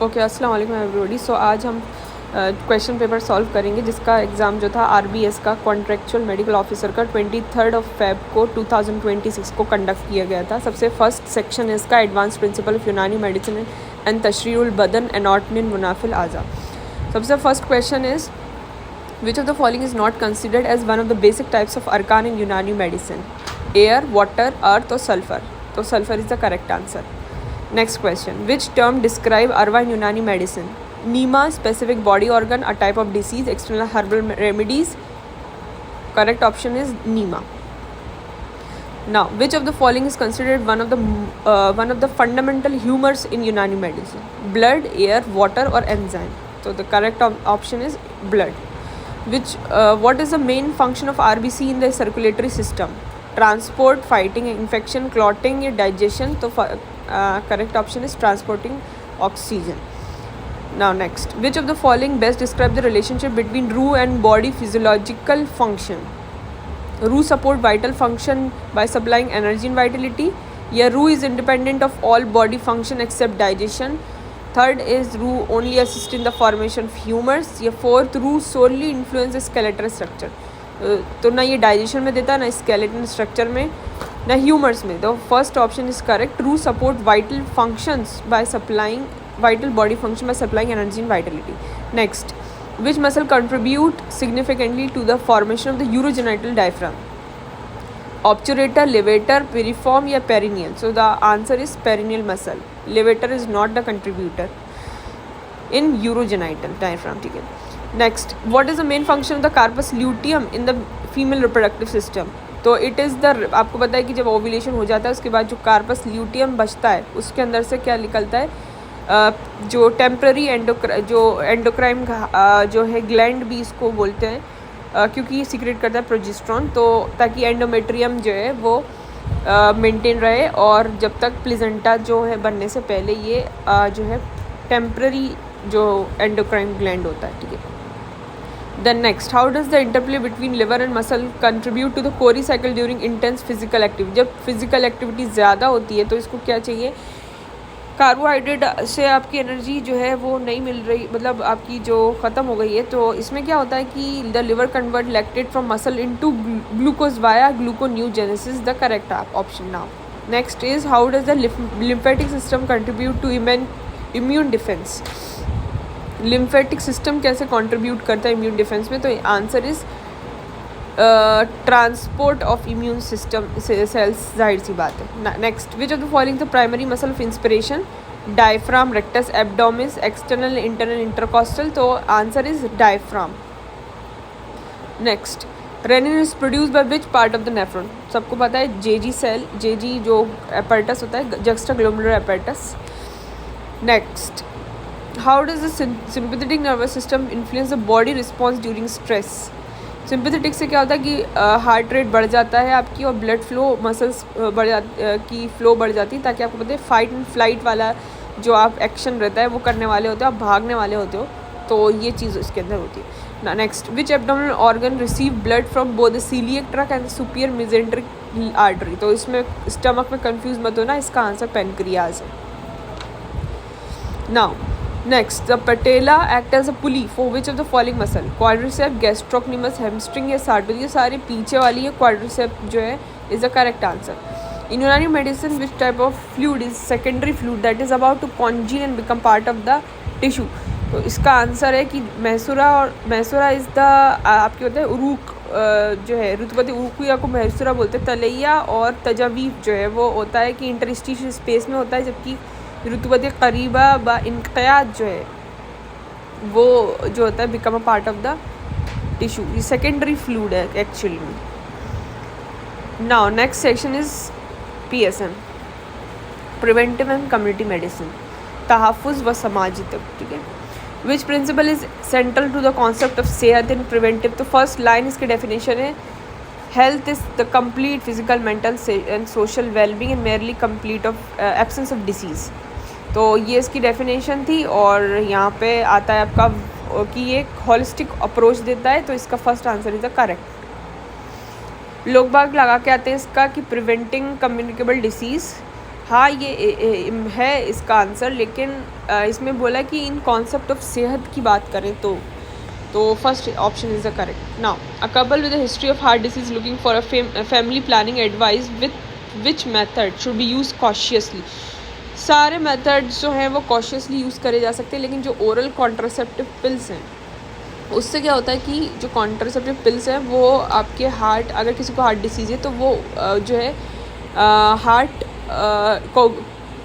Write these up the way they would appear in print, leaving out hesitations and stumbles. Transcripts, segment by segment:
Okay, अस्सलाम वालेकुम everybody. सो आज हम क्वेश्चन पेपर सॉल्व करेंगे जिसका एग्ज़ाम जो था आरबीएस का कॉन्ट्रेक्चुअल मेडिकल ऑफिसर का 23 फेब को 2026 को कंडक्ट किया गया था। सबसे फर्स्ट सेक्शन है इसका advance principle of Unani medicine and तशरीउल बदन एनाटमी एंड मुनाफिल आज़ा। सबसे first question is which of the following is not considered as one of the basic types of अरकान in Unani medicine? Air, water, अर्थ और सल्फर। तो sulphur is the correct answer. Next question. Which term describe Arva in Unani medicine? Nema, specific body organ, a type of disease, external herbal remedies. Correct option is Nema. Now, which of the following is considered one of the fundamental humors in Unani medicine? Blood, air, water, or enzyme? So the correct option is blood. What is the main function of RBC in the circulatory system? Transport, fighting infection, clotting, digestion. So correct option is transporting oxygen. Now next, which of the following best describe the relationship between RU and body physiological function? RU support vital function by supplying energy and vitality. Yeah, RU is independent of all body function except digestion. Third is RU only assist in the formation of humors. Yeah, fourth, RU solely influences skeletal structure. तो ना ये digestion में देता है, ना skeleton structure में, ना humours में। तो first option is correct. RU support vital functions by supplying vital body function by supplying energy and vitality. Next, which muscle contribute significantly to the formation of the urogenital diaphragm? Obturator, levator, piriform या perineal? So the answer is perineal muscle. Levator is not the contributor in urogenital diaphragm. ठीक है। Next, what is the main function of the corpus luteum in the female reproductive system? तो it is the, आपको पता है कि जब ovulation हो जाता है उसके बाद जो कार्पस ल्यूटियम बचता है उसके अंदर से क्या निकलता है? जो टेम्पररी जो एंडोक्राइन जो है ग्लैंड भी इसको बोलते हैं, क्योंकि ये सीक्रेट करता है प्रोजेस्टेरोन, तो ताकि एंडोमेट्रियम जो है वो मेंटेन रहे और जब तक प्लेजेंटा जो है बनने से पहले ये जो है टेम्पररी जो एंडोक्राइन ग्लैंड होता है। ठीक है। Then next, how does the interplay between liver and muscle contribute to the Cori cycle during intense physical activity? जब फिजिकल एक्टिविटी ज़्यादा होती है तो इसको क्या चाहिए? कार्बोहाइड्रेट से आपकी एनर्जी जो है वो नहीं मिल रही, मतलब आपकी जो ख़त्म हो गई है, तो इसमें क्या होता है कि the liver convert lactate from muscle into glucose via gluconeogenesis. The correct option. Now next is, how does the lymphatic system contribute to immune defence? Lymphatic system कैसे कंट्रीब्यूट करता है इम्यून डिफेंस में? तो answer is transport of immune system cells, जाहिर सी बात है। Next, which of the following the primary muscle of inspiration? Diaphragm, rectus abdominis, external internal intercostal. तो answer is diaphragm. Next, renin is produce by which part of the nephron? सबको पता है JG cell, जेजी जो apparatus होता है, juxtaglomerular apparatus. Next, how does the sympathetic nervous system influence the body response during stress? Sympathetic से क्या होता है कि हार्ट रेट बढ़ जाता है आपकी और ब्लड फ्लो मसल्स की फ्लो बढ़ जाती है, ताकि आपको पता है फाइट एंड फ्लाइट वाला जो आप एक्शन रहता है वो करने वाले होते हो, आप भागने वाले होते हो, तो ये चीज़ इसके अंदर होती है। Next, which abdominal organ receive blood from both the coeliac tract and superior mesenteric artery? तो इसमें स्टमक में कंफ्यूज मत होना, इसका आंसर पेनक्रियाज है। Now next, the patella act as a pulley for which of the following muscle? Quadricep, gastrocnemius, hamstring या sartorius? ये सारे पीछे वाली है, क्वाड्रिसेप जो है is the correct answer. In Unani medicine which type of fluid is secondary fluid that is about to congeal and become part of the tissue? तो इसका आंसर है कि मैसूरा, और मैसूरा इज़ द आपके होता है उरूक जो है ऋतुपति उरूकिया को मैसूरा बोलते हैं। तलैया और तजावीफ जो है वो होता है कि इंटरस्टिशियल स्पेस में होता है, जबकि ऋतुपति करीबा व इनक़याद जो है वो जो होता है become a part of the tissue. ये सेकेंडरी फ्लूइड है एक्चुअली में। Now next section is PSM, preventive and community medicine, तहफ़्फ़ुज़ व समाजी तक। ठीक है। Which principle is central to the concept of सेहत इन प्रिवेंटिव? तो फर्स्ट लाइन इसकी डेफिनेशन है, health is the complete physical, mental and social wellbeing and merely complete of absence of disease. तो ये इसकी डेफिनेशन थी, और यहाँ पे आता है आपका कि ये एक होलिस्टिक अप्रोच देता है, तो इसका first answer is the correct. लोग बाग लगा के आते हैं इसका कि प्रिवेंटिंग कम्युनिकेबल डिसीज़, हाँ ये है इसका आंसर, लेकिन इसमें बोला कि इन कॉन्सेप्ट ऑफ सेहत की बात करें तो first option is the correct. Now a couple with a history of heart disease looking for a family planning advice with which method should be use cautiously. सारे मेथड्स जो हैं वो कॉशियसली यूज़ करे जा सकते हैं, लेकिन जो ओरल कॉन्ट्रासेप्टिव पिल्स हैं उससे क्या होता है कि जो कॉन्ट्रासेप्टिव पिल्स हैं वो आपके हार्ट, अगर किसी को हार्ट डिसीज़ है तो वो जो है हार्ट को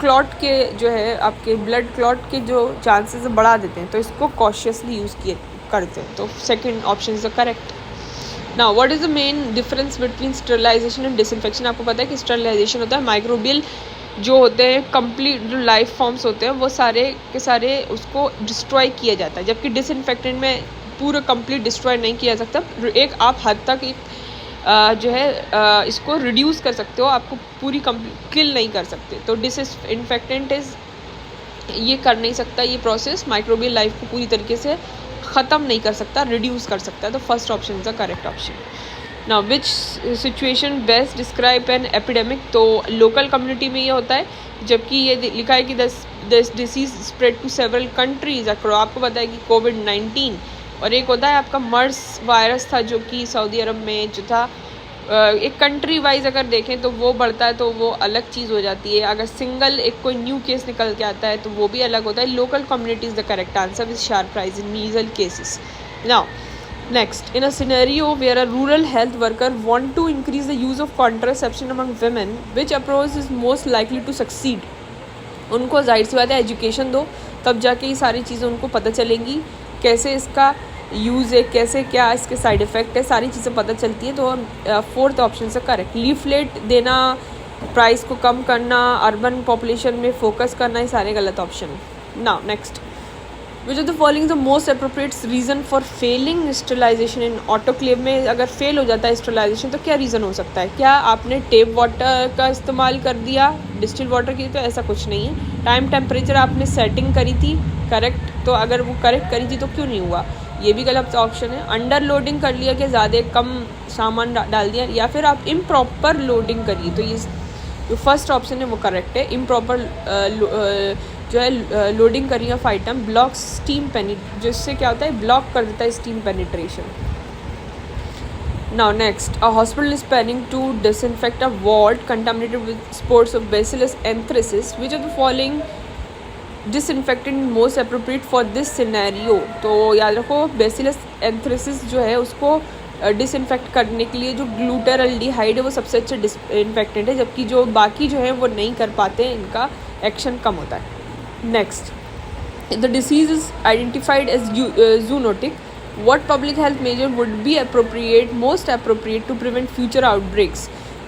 क्लॉट के जो है आपके ब्लड क्लॉट के जो चांसेस बढ़ा देते हैं, तो इसको कॉशियसली यूज़ किए करते हैं. तो second option is the correct. Now what is the main difference between sterilisation and disinfection. आपको पता है कि स्टरलाइजेशन होता है माइक्रोबियल जो होते हैं कंप्लीट जो लाइफ फॉर्म्स होते हैं वो सारे के सारे उसको डिस्ट्रॉय किया जाता है, जबकि डिसइंफेक्टेंट में पूरा कंप्लीट डिस्ट्रॉय नहीं किया जा सकता. एक आप हद तक एक जो है इसको रिड्यूस कर सकते हो, आपको पूरी किल नहीं कर सकते. तो डिसइंफेक्टेंट ये कर नहीं सकता, ये प्रोसेस माइक्रोबियल लाइफ को पूरी तरीके से ख़त्म नहीं कर सकता, रिड्यूस कर सकता है. तो first option is the correct option. Now which situation best describe an epidemic. तो लोकल कम्युनिटी में ये होता है, जबकि ये लिखा है कि this disease spread to several countries across. आपको पता है कि कोविड-19 और एक होता है आपका मर्स वायरस था जो कि सऊदी अरब में जो था. एक कंट्री वाइज अगर देखें तो वो बढ़ता है तो वो अलग चीज़ हो जाती है. अगर सिंगल एक कोई न्यू केस निकल के आता है तो वो भी अलग होता है. Local community is the correct answer with sharp prize in measles cases. Now next, in a scenario where a rural health worker want to increase the use of contraception among women, which approach is most likely to succeed. उनको जाहिर सी बात है education दो, तब जाके ये सारी चीज़ें उनको पता चलेंगी, कैसे इसका यूज़ है, कैसे क्या इसके साइड इफ़ेक्ट है, सारी चीज़ें पता चलती है. तो फोर्थ ऑप्शन से करेक्ट. लीफलेट देना, प्राइस को कम करना, अर्बन पॉपुलेशन में फोकस करना, ये सारे गलत option. Now next, which of the following the most appropriate reason for failing sterilisation in autoclave. में अगर फेल हो जाता है स्टरलाइजेशन तो क्या रीज़न हो सकता है. क्या आपने टेप वाटर का इस्तेमाल कर दिया डिस्टिल वाटर की, तो ऐसा कुछ नहीं है. टाइम टेम्परेचर आपने सेटिंग करी थी करेक्ट, तो अगर वो करेक्ट करी थी तो क्यों नहीं हुआ, ये भी गलत ऑप्शन है. अंडर लोडिंग कर लिया कि ज़्यादा कम सामान डाल दिया, या फिर आप इम्प्रॉपर लोडिंग करिए, तो ये जो फर्स्ट ऑप्शन है वो करेक्ट है. इम्प्रॉपर जो है लोडिंग करी ऑफ आइटम ब्लॉक स्टीम जिससे क्या होता है ब्लॉक कर देता है steam penetration. Now next, a hospital is planning to disinfect a ward contaminated with spores of bacillus anthracis. Which of the following disinfectant most appropriate for this scenario. तो याद रखो बेसिलस एंथ्रेसिस जो है उसको disinfect करने के लिए जो ग्लूटाराल्डिहाइड है वो सबसे अच्छा डिसइंफेक्टेंट है, जबकि जो बाकी जो है वो नहीं कर पाते, इनका एक्शन कम होता है. Next, if the disease is identified as zoonotic, what public health measure would be most appropriate to prevent future outbreaks?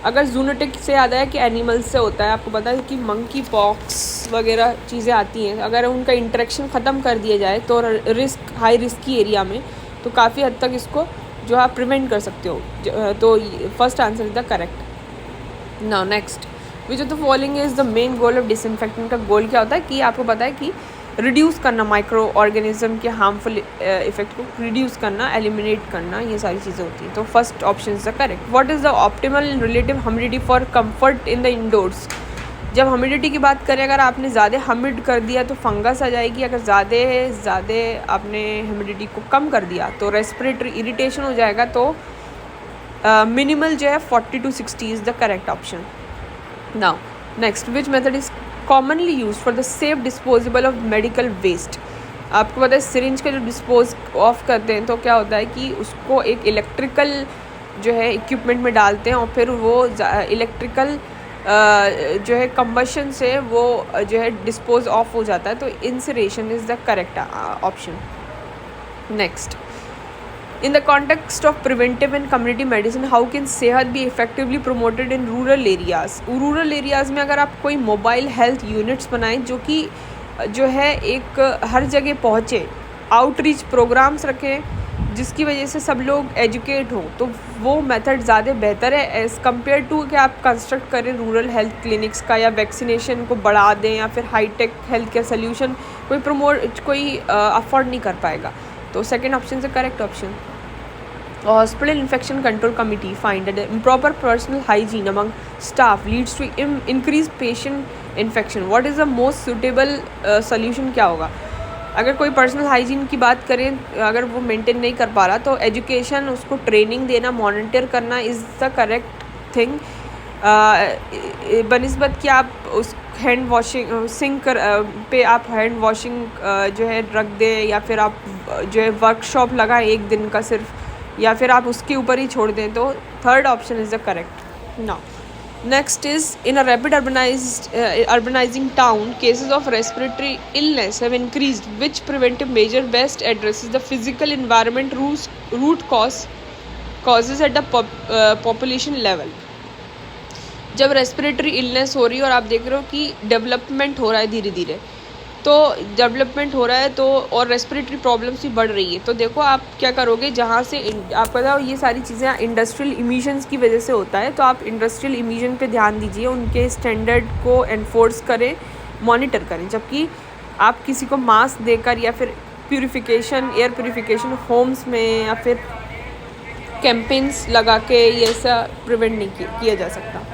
अगर जूनोटिक से याद आया कि एनिमल्स से होता है, आपको पता है कि मंकी पॉक्स वगैरह चीज़ें आती हैं, अगर उनका इंटरेक्शन ख़त्म कर दिया जाए तो हाई रिस्की एरिया में तो काफ़ी हद तक इसको जो आप प्रिवेंट कर सकते हो. तो first answer is the correct. Now next, which of the following is the main goal of disinfectant. का गोल क्या होता है कि आपको पता है कि रिड्यूस करना माइक्रो ऑर्गेनिज्म के हार्मफुल इफेक्ट को रिड्यूस करना, एलिमिनेट करना, ये सारी चीज़ें होती हैं. तो first option is the correct. What is the optimal relative humidity for comfort in the indoors. जब ह्यूमिडिटी की बात करें, अगर आपने ज़्यादा ह्यूमिड कर दिया तो फंगस आ जाएगी, अगर ज़्यादा आपने ह्यूमिडिटी को कम कर दिया तो रेस्पिरेटरी इरिटेशन हो जाएगा. तो मिनिमल जो है 40 to 60 is the correct option. Now next, which method is commonly use for the safe disposable of medical waste. आपको पता है सिरिंज का जो डिस्पोज ऑफ करते हैं तो क्या होता है कि उसको एक इलेक्ट्रिकल जो है इक्विपमेंट में डालते हैं और फिर वो इलेक्ट्रिकल जो है कंबशन से वो जो है डिस्पोज ऑफ हो जाता है. तो incineration is the correct option. Next, in the context of preventive and community medicine, how can सेहत be effectively promoted in rural areas. Rural areas में अगर आप कोई मोबाइल हेल्थ यूनिट्स बनाएं जो कि जो है एक हर जगह पहुँचे, आउटरीच प्रोग्राम्स रखें जिसकी वजह से सब लोग एजुकेट हों, तो वो मेथड ज़्यादा बेहतर है एज़ कम्पेयर टू कि आप कंस्ट्रक्ट करें रूरल हेल्थ क्लिनिक्स का, या वैक्सीनेशन को बढ़ा दें, या फिर हाईटेक हेल्थ केयर सोल्यूशन कोई अफोर्ड नहीं कर पाएगा. तो सेकेंड ऑप्शन से correct option. Hospital infection control committee find that improper personal hygiene among staff leads to increased patient infection. What is the most suitable solution क्या होगा? अगर कोई पर्सनल हाइजीन की बात करें, अगर वो मेंटेन नहीं कर पा रहा तो एजुकेशन, उसको ट्रेनिंग देना, मॉनिटर करना इज़ द करेक्ट थिंग। बनिस्बत कि आप उस हैंड वॉशिंग सिंक पे आप हैंड वॉशिंग जो है रख दें, या फिर आप जो है वर्कशॉप लगाएं एक दिन का सिर्फ, या फिर आप उसके ऊपर ही छोड़ दें, तो third option is the correct. Now next is, in a rapid urbanizing town, cases of respiratory illness have increased. Which preventive measure best addresses the physical environment root causes at the population level? जब respiratory illness हो रही है और आप देख रहे हो कि डेवलपमेंट हो रहा है धीरे धीरे, तो डेवलपमेंट हो रहा है तो और रेस्पिरेटरी प्रॉब्लम्स भी बढ़ रही है, तो देखो आप क्या करोगे, जहाँ से आप बताओ ये सारी चीज़ें इंडस्ट्रियल इमिशंस की वजह से होता है, तो आप इंडस्ट्रियल इमिशन पे ध्यान दीजिए, उनके स्टैंडर्ड को एनफोर्स करें, मॉनिटर करें। जबकि आप किसी को मास्क देकर या फिर एयर प्योरीफिकेशन होम्स में या फिर कैंपेन्स लगा के ये ऐसा प्रिवेंट नहीं किया जा सकता।